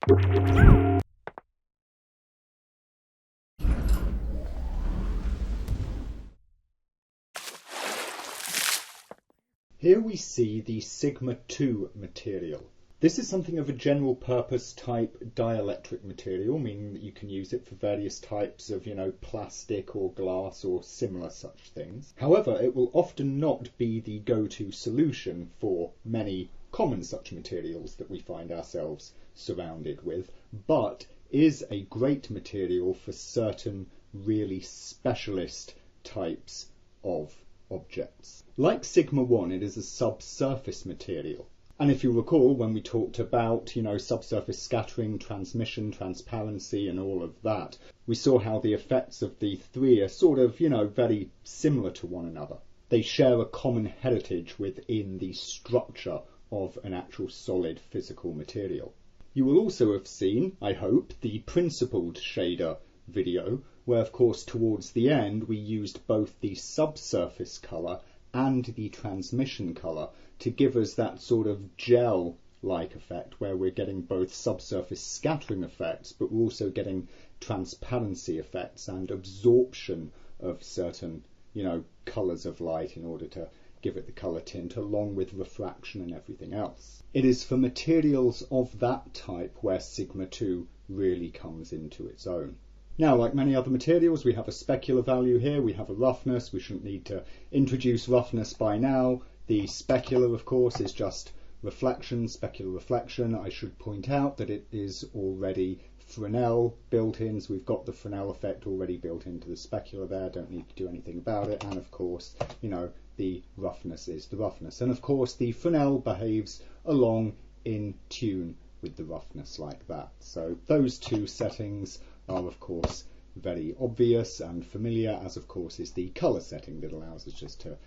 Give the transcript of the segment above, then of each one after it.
Here we see the Sigma 2 material. This is something of a general purpose type dielectric material, meaning that you can use it for various types of, plastic or glass or similar such things. However, it will often not be the go-to solution for many common such materials that we find ourselves surrounded with, but is a great material for certain really specialist types of objects. Like Sigma 1, it is a subsurface material. And if you recall, when we talked about, subsurface scattering, transmission, transparency, and all of that, we saw how the effects of the three are sort of, very similar to one another. They share a common heritage within the structure of an actual solid physical material. You will also have seen, I hope, the principled shader video, where of course towards the end we used both the subsurface colour and the transmission colour to give us that sort of gel-like effect where we're getting both subsurface scattering effects, but we're also getting transparency effects and absorption of certain, colours of light in order to give it the colour tint, along with refraction and everything else. It is for materials of that type where Sigma 2 really comes into its own. Now, like many other materials, we have a specular value here, we have a roughness. We shouldn't need to introduce roughness by now. The specular, of course, is just reflection, specular reflection. I should point out that it is already Fresnel built in, so we've got the Fresnel effect already built into the specular there, don't need to do anything about it. And of course, the roughness is the roughness. And of course, the Fresnel behaves along in tune with the roughness like that. So those two settings are of course very obvious and familiar, as of course is the colour setting that allows us just to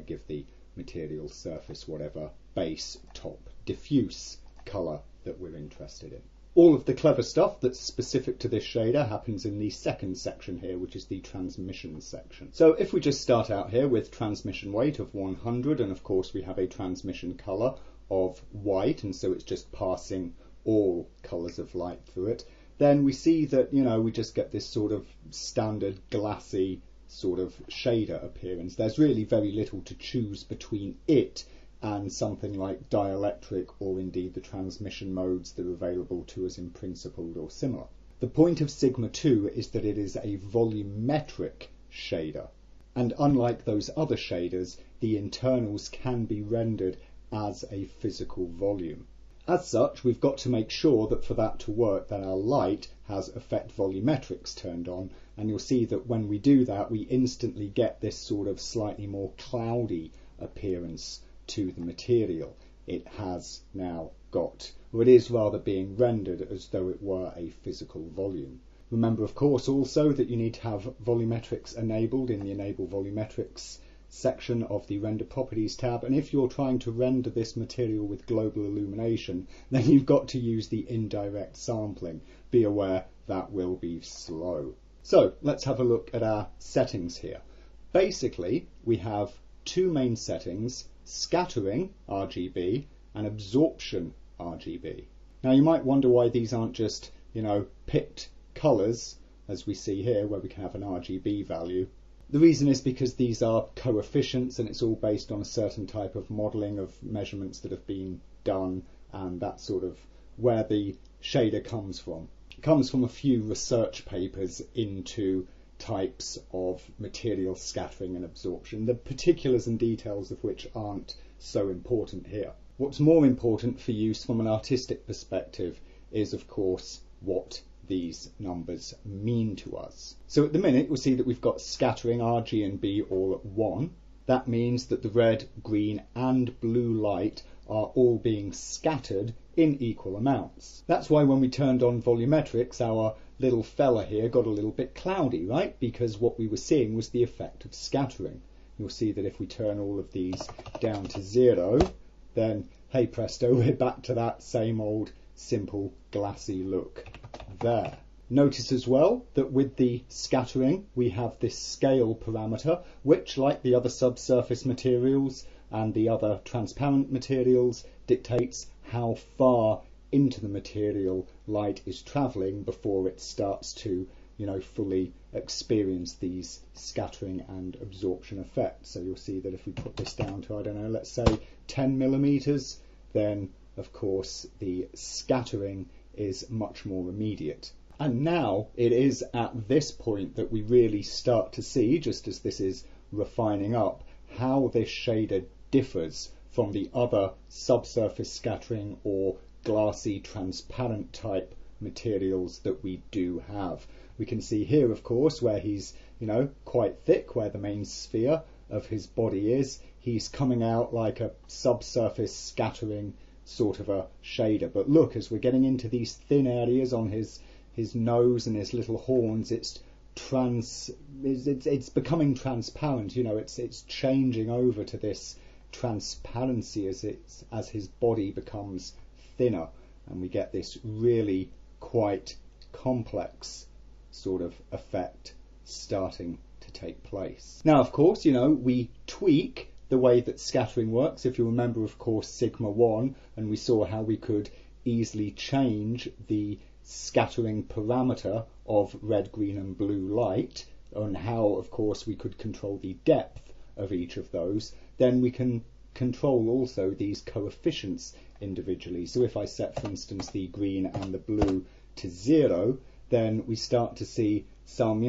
give the material surface whatever base, top, diffuse colour that we're interested in. All of the clever stuff that's specific to this shader happens in the second section here, which is the transmission section. So if we just start out here with transmission weight of 100, and of course we have a transmission colour of white, and so it's just passing all colours of light through it, then we see that, we just get this sort of standard glassy sort of shader appearance. There's really very little to choose between it and something like dielectric or indeed the transmission modes that are available to us in principled or similar. The point of Sigma 2 is that it is a volumetric shader, and unlike those other shaders, the internals can be rendered as a physical volume. As such, we've got to make sure that for that to work, that our light has effect volumetrics turned on, and you'll see that when we do that, we instantly get this sort of slightly more cloudy appearance to the material. It has now got, or it is rather being rendered as though it were a physical volume. Remember, of course, also that you need to have volumetrics enabled in the Enable Volumetrics section of the Render Properties tab, and if you're trying to render this material with global illumination, then you've got to use the indirect sampling. Be aware that will be slow. So let's have a look at our settings here. Basically, we have two main settings: scattering RGB and absorption RGB. Now you might wonder why these aren't just, picked colours, as we see here, where we can have an RGB value. The reason is because these are coefficients, and it's all based on a certain type of modelling of measurements that have been done, and that's sort of where the shader comes from. It comes from a few research papers into types of material scattering and absorption, the particulars and details of which aren't so important here. What's more important for use from an artistic perspective is, of course, what these numbers mean to us. So at the minute we'll see that we've got scattering RG and B all at 1. That means that the red, green and blue light are all being scattered in equal amounts. That's why when we turned on volumetrics, our little fella here got a little bit cloudy, right? Because what we were seeing was the effect of scattering. You'll see that if we turn all of these down to 0, then hey presto, we're back to that same old simple glassy look there. Notice as well that with the scattering we have this scale parameter, which, like the other subsurface materials and the other transparent materials, dictates how far into the material light is travelling before it starts to, fully experience these scattering and absorption effects. So you'll see that if we put this down to, I don't know, let's say 10 millimeters, then of course the scattering is much more immediate. And now it is at this point that we really start to see, just as this is refining up, how this shader differs from the other subsurface scattering or glassy transparent type materials that we do have. We can see here, of course, where he's, quite thick, where the main sphere of his body is. He's coming out like a subsurface scattering sort of a shader. But look, as we're getting into these thin areas on his nose and his little horns, it's becoming transparent. It's changing over to this transparency as his body becomes thinner, and we get this really quite complex sort of effect starting to take place. Now, of course, we tweak the way that scattering works. If you remember, of course, sigma 1, and we saw how we could easily change the scattering parameter of red, green and blue light, and how, of course, we could control the depth of each of those, then we can control also these coefficients individually. So if I set, for instance, the green and the blue to 0, then we start to see some,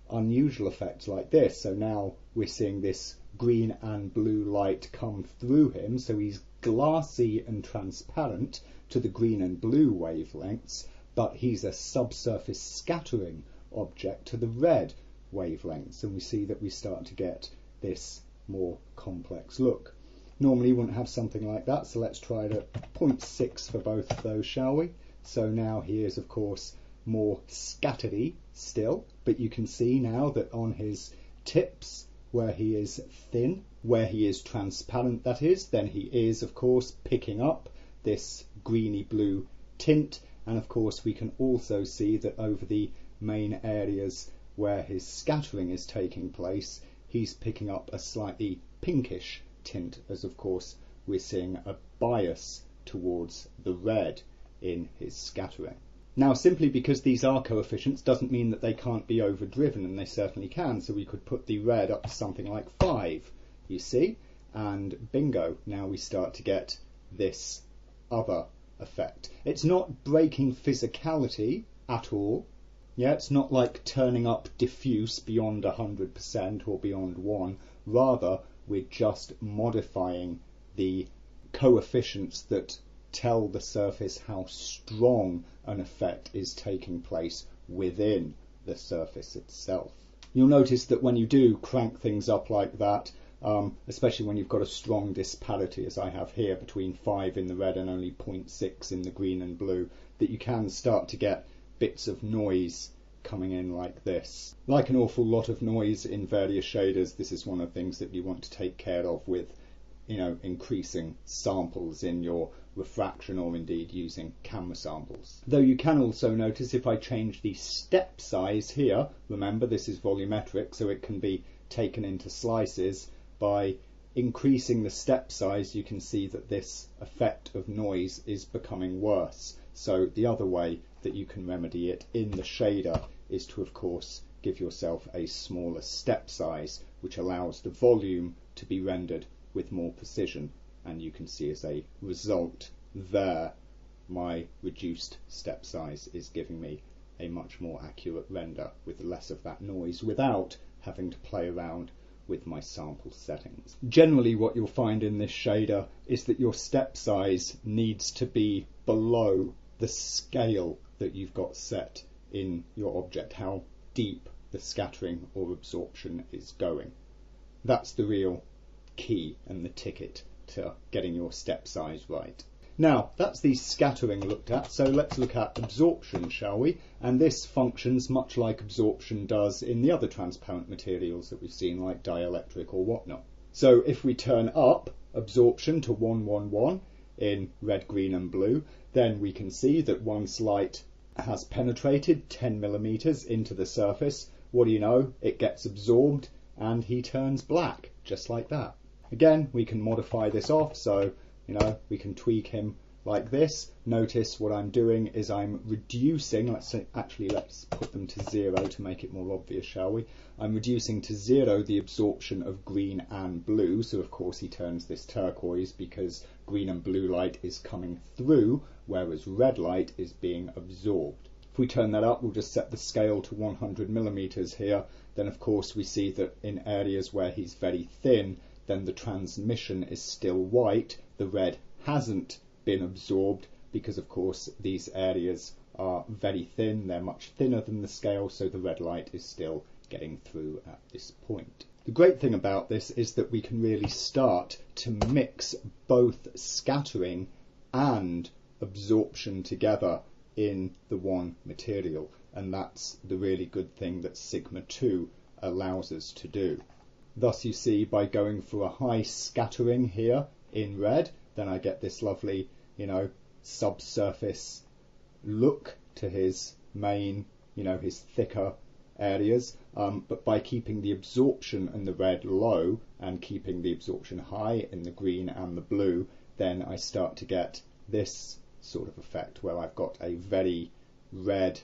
unusual effects like this. So now we're seeing this green and blue light come through him, so he's glassy and transparent to the green and blue wavelengths, but he's a subsurface scattering object to the red wavelengths, and we see that we start to get this more complex look. Normally you wouldn't have something like that, so let's try it at 0.6 for both of those, shall we? So now he is, of course, more scattery still, but you can see now that on his tips, where he is thin, where he is transparent, that is, then he is, of course, picking up this greeny blue tint, and of course we can also see that over the main areas where his scattering is taking place, he's picking up a slightly pinkish tint, as of course we're seeing a bias towards the red in his scattering. Now, simply because these are coefficients doesn't mean that they can't be overdriven, and they certainly can. So we could put the red up to something like 5, you see, and bingo, now we start to get this other effect. It's not breaking physicality at all. Yeah, it's not like turning up diffuse beyond 100% or beyond 1. Rather, we're just modifying the coefficients that tell the surface how strong an effect is taking place within the surface itself. You'll notice that when you do crank things up like that, especially when you've got a strong disparity, as I have here, between 5 in the red and only 0.6 in the green and blue, that you can start to get bits of noise coming in like this. Like an awful lot of noise in various shaders, this is one of the things that you want to take care of with, increasing samples in your refraction, or indeed using camera samples. Though you can also notice if I change the step size here, remember this is volumetric, so it can be taken into slices. By increasing the step size, you can see that this effect of noise is becoming worse. So the other way that you can remedy it in the shader is to, of course, give yourself a smaller step size, which allows the volume to be rendered with more precision. And you can see as a result there, my reduced step size is giving me a much more accurate render with less of that noise, without having to play around with my sample settings. Generally, what you'll find in this shader is that your step size needs to be below the scale that you've got set in your object, how deep the scattering or absorption is going. That's the real key and the ticket to getting your step size right. Now, that's the scattering looked at, so let's look at absorption, shall we? And this functions much like absorption does in the other transparent materials that we've seen, like dielectric or whatnot. So if we turn up absorption to 111 in red, green and blue, then we can see that once light has penetrated 10 millimeters into the surface, what do you know? It gets absorbed and he turns black, just like that. Again, we can modify this off, so we can tweak him like this. Notice what I'm doing is I'm reducing, let's put them to 0 to make it more obvious, shall we? I'm reducing to 0 the absorption of green and blue, so of course he turns this turquoise because green and blue light is coming through, whereas red light is being absorbed. If we turn that up, we'll just set the scale to 100 millimeters here. Then of course we see that in areas where he's very thin, then the transmission is still white. The red hasn't been absorbed because of course these areas are very thin. They're much thinner than the scale, so the red light is still getting through at this point. The great thing about this is that we can really start to mix both scattering and absorption together in the one material, and that's the really good thing that Sigma 2 allows us to do. Thus you see, by going for a high scattering here in red, then I get this lovely, subsurface look to his main, his thicker areas, but by keeping the absorption in the red low and keeping the absorption high in the green and the blue, then I start to get this sort of effect where I've got a very red,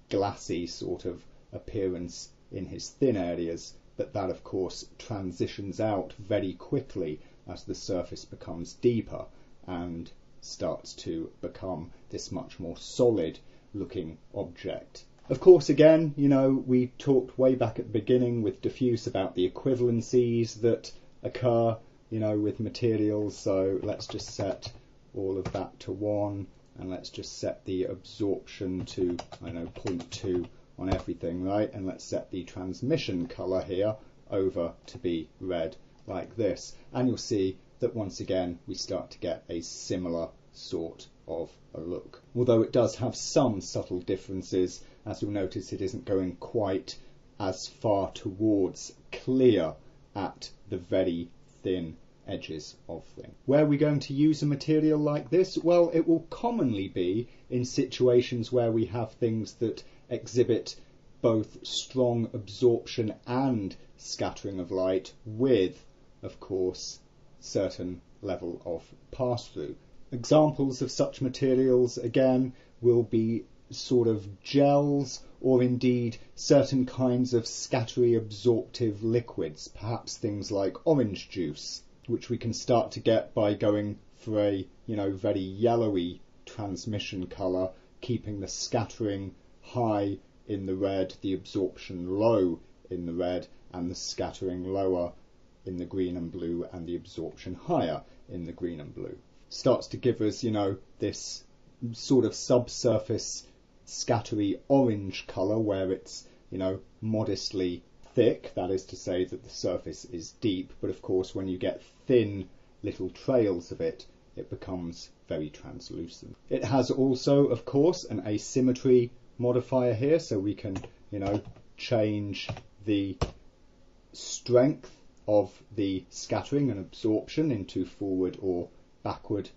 glassy sort of appearance in his thin areas, but that of course transitions out very quickly as the surface becomes deeper and starts to become this much more solid looking object. Of course, again, we talked way back at the beginning with diffuse about the equivalencies that occur, with materials, so let's just set all of that to 1, and let's just set the absorption to, 0.2 on everything, right? And let's set the transmission colour here over to be red like this. And you'll see that once again we start to get a similar sort of a look. Although it does have some subtle differences, as you'll notice it isn't going quite as far towards clear at the very thin edges of things. Where are we going to use a material like this? Well, it will commonly be in situations where we have things that exhibit both strong absorption and scattering of light with, of course, certain level of pass-through. Examples of such materials, again, will be sort of gels or indeed certain kinds of scattery absorptive liquids, perhaps things like orange juice, which we can start to get by going for a, very yellowy transmission colour, keeping the scattering high in the red, the absorption low in the red, and the scattering lower in the green and blue, and the absorption higher in the green and blue. Starts to give us, this sort of subsurface scattery orange colour where it's, modestly thick, that is to say that the surface is deep, but of course when you get thin little trails of it, it becomes very translucent. It has also, of course, an asymmetry modifier here, so we can, change the strength of the scattering and absorption into forward or backward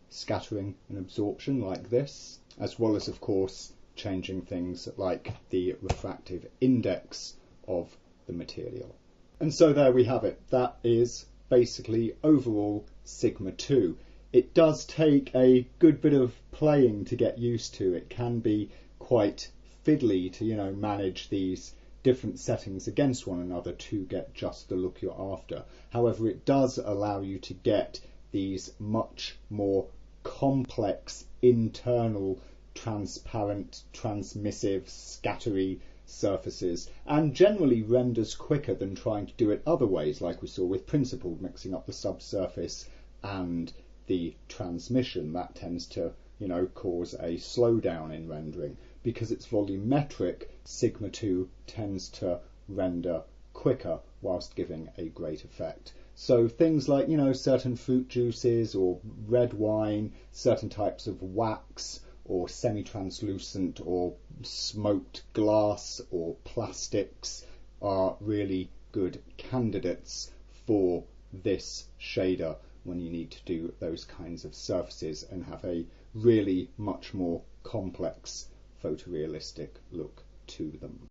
scattering and absorption like this, as well as, of course, changing things like the refractive index of the material. And so there we have it. That is basically overall Sigma 2. It does take a good bit of playing to get used to. It can be quite fiddly to, manage these different settings against one another to get just the look you're after. However, it does allow you to get these much more complex internal transparent, transmissive, scattery surfaces, and generally renders quicker than trying to do it other ways, like we saw with principled, mixing up the subsurface and the transmission. That tends to, cause a slowdown in rendering. Because it's volumetric, Sigma 2 tends to render quicker whilst giving a great effect. So things like, certain fruit juices or red wine, certain types of wax, or semi-translucent or smoked glass or plastics are really good candidates for this shader when you need to do those kinds of surfaces and have a really much more complex photorealistic look to them.